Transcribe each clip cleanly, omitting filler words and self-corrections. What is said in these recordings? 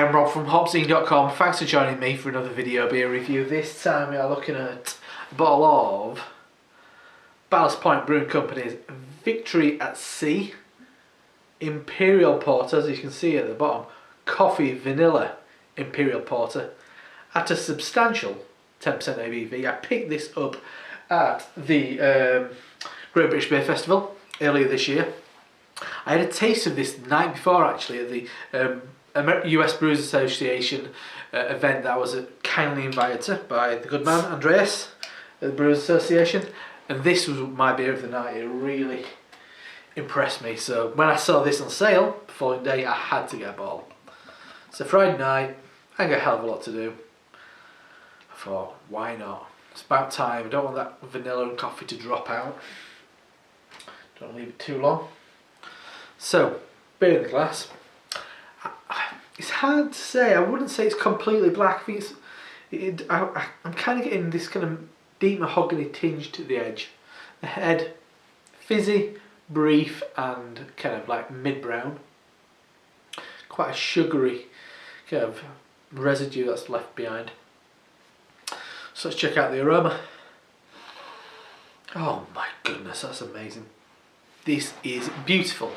I'm Rob from HopZine.com. Thanks for joining me for another video beer review. This time we are looking at a bottle of Ballast Brewing Company's Victory at Sea Imperial Porter, as you can see at the bottom, coffee vanilla Imperial Porter at a substantial 10% ABV. I picked this up at the Great British Beer Festival earlier this year. I had a taste of this the night before, actually, at the US Brewers Association event that I was kindly invited to by the good man Andreas at the Brewers Association, and this was my beer of the night. It really impressed me. So when I saw this on sale the following day, I had to get a bottle. It's a Friday night, I got a hell of a lot to do. I thought, why not? It's about time. I don't want that vanilla and coffee to drop out. Don't leave it too long. So, beer in the glass. It's hard to say. I wouldn't say it's completely black. I think I'm kind of getting this kind of deep mahogany tinge to the edge. The head, fizzy, brief, and kind of like mid-brown. Quite a sugary kind of residue that's left behind. So let's check out the aroma. Oh my goodness, that's amazing. This is beautiful.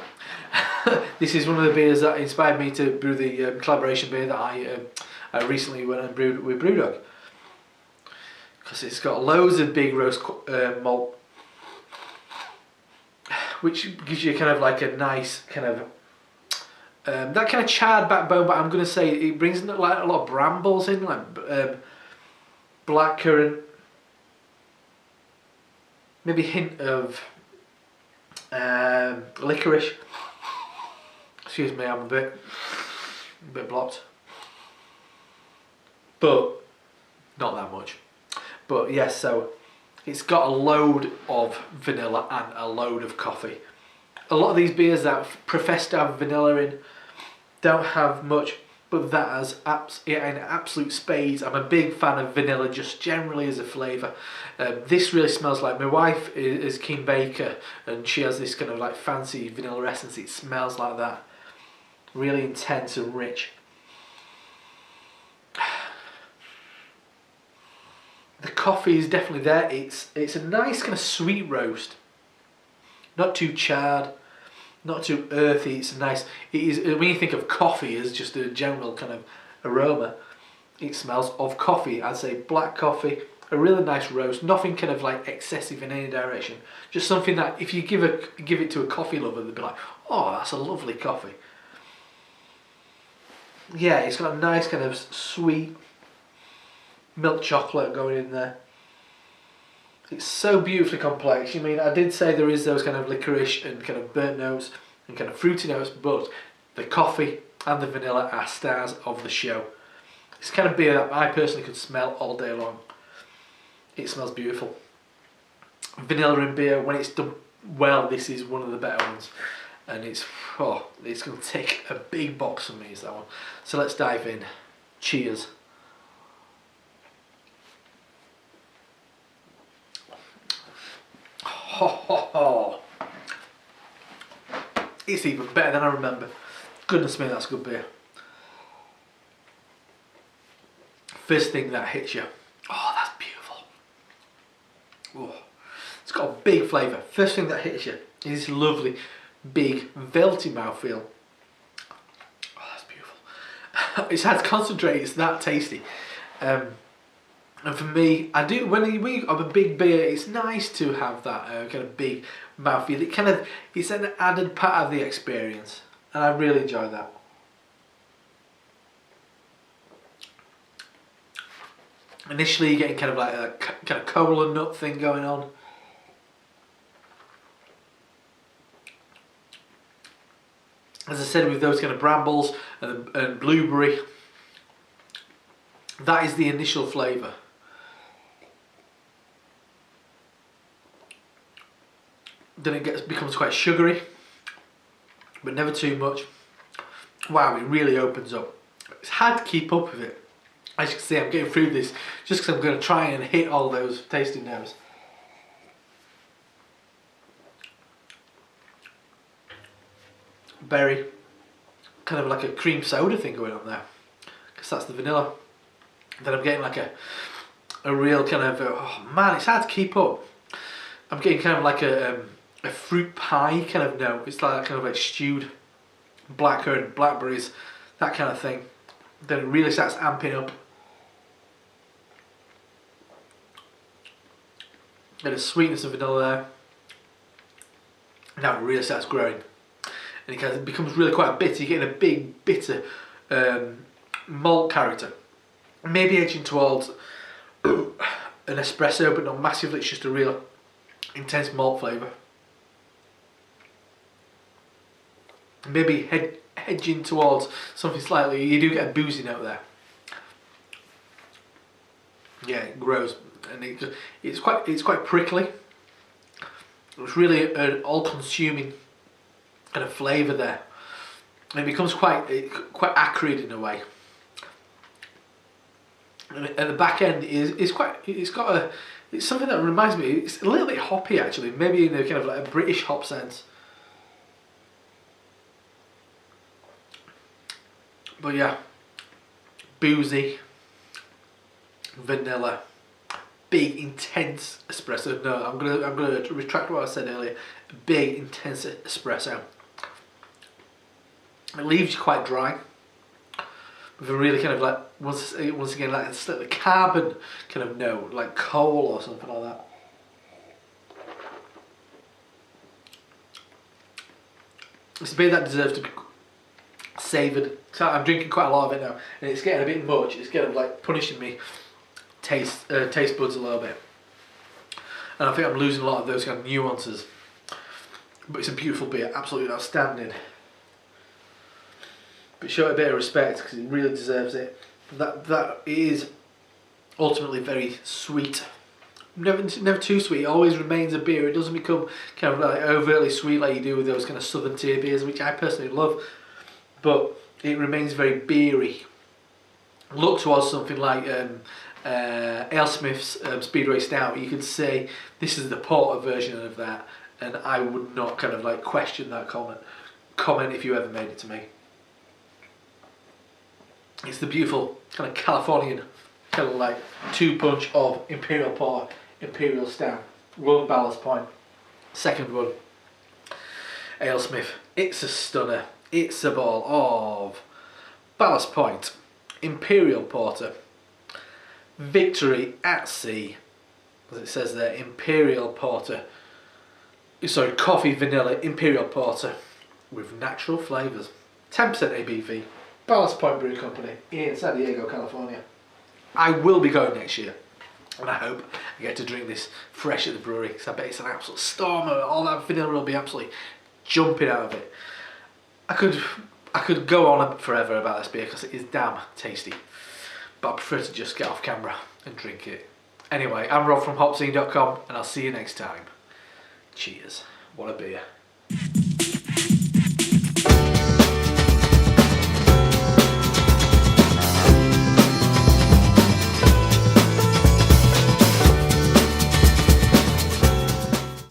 This is one of the beers that inspired me to brew the collaboration beer that I recently went and brewed with Brewdog, because it's got loads of big roast malt, which gives you kind of like a nice kind of that kind of charred backbone. But I'm going to say it brings in like a lot of brambles in, like blackcurrant, maybe a hint of licorice. Excuse me, I'm a bit blocked, but not that much. But yes, so it's got a load of vanilla and a load of coffee. A lot of these beers that profess to have vanilla in don't have much, but that has in absolute spades. I'm a big fan of vanilla just generally as a flavour. This really smells like, my wife is keen baker and she has this kind of like fancy vanilla essence. It smells like that. Really intense and rich. The coffee is definitely there. It's a nice kind of sweet roast. Not too charred, not too earthy. It's a nice, it is, when you think of coffee as just a general kind of aroma, it smells of coffee. I'd say black coffee, a really nice roast, nothing kind of like excessive in any direction. Just something that if you give it to a coffee lover, they'd be like, oh, that's a lovely coffee. Yeah, it's got a nice kind of sweet milk chocolate going in there. It's so beautifully complex. I mean, I did say there is those kind of licorice and kind of burnt notes and kind of fruity notes, but the coffee and the vanilla are stars of the show. It's kind of beer that I personally could smell all day long. It smells beautiful. Vanilla in beer, when it's done well, this is one of the better ones. And it's going to tick a big box for me, is that one. So let's dive in. Cheers. Ho ho ho. It's even better than I remember. Goodness me, that's good beer. First thing that hits you. Oh, that's beautiful. Oh, it's got a big flavour. First thing that hits you is this lovely, big, velvety mouthfeel. Oh, that's beautiful. It's had concentrate, it's that tasty. And for me, I do, when you have a big beer, it's nice to have that kind of big mouthfeel. It's an added part of the experience, and I really enjoy that. Initially, you're getting kind of like a kind of cola nut thing going on. As I said, with those kind of brambles and blueberry, that is the initial flavour. Then it becomes quite sugary, but never too much. Wow, it really opens up. It's hard to keep up with it. As you can see, I'm getting through this just because I'm going to try and hit all those tasting notes. Berry, kind of like a cream soda thing going on there. because that's the vanilla. Then I'm getting like a real kind of, oh man, it's hard to keep up. I'm getting kind of like a fruit pie kind of note. It's like kind of like stewed blackcurrant, blackberries, that kind of thing. Then it really starts amping up. And the sweetness of vanilla there. Now it really starts growing. And it kind of becomes really quite bitter. You're getting a big, bitter malt character. Maybe edging towards an espresso, but not massively. It's just a real intense malt flavour. Maybe hedging towards something slightly. You do get a boozy note there. Yeah, it grows, and it's quite prickly. It's really an all-consuming kind of flavour there. And it becomes quite acrid in a way. And at the back end is quite. It's something that reminds me. It's a little bit hoppy actually. Maybe in a kind of like a British hop sense. But yeah, boozy, vanilla, big intense espresso. No, I'm gonna retract what I said earlier. Big intense espresso. It leaves you quite dry. With a really kind of like once again like it's like the carbon kind of note, like coal or something like that. It's a beer that deserves to be savoured. So I'm drinking quite a lot of it now, and it's getting a bit much. It's kind of like punishing me taste buds a little bit, and I think I'm losing a lot of those kind of nuances. But it's a beautiful beer, absolutely outstanding. But show it a bit of respect because it really deserves it. That it is ultimately very sweet. Never too sweet. It always remains a beer. It doesn't become kind of like overtly sweet like you do with those kind of southern tier beers, which I personally love. But it remains very beery. Look towards something like AleSmith's Speedway Stout. You could say this is the porter version of that, and I would not kind of like question that comment if you ever made it to me. It's the beautiful kind of Californian kind of like 2-punch of Imperial Porter, Imperial Stout, one Ballast Point, second one AleSmith. It's a stunner. It's a ball of Ballast Point, Imperial Porter, Victory at Sea, as it says there, Imperial Porter, sorry, coffee, vanilla, Imperial Porter with natural flavours, 10% ABV, Ballast Point Brewing Company in San Diego, California. I will be going next year, and I hope I get to drink this fresh at the brewery, because I bet it's an absolute storm. All that vanilla will be absolutely jumping out of it. I could go on forever about this beer because it is damn tasty, but I prefer to just get off camera and drink it. Anyway, I'm Rob from HopZine.com, and I'll see you next time. Cheers. What a beer.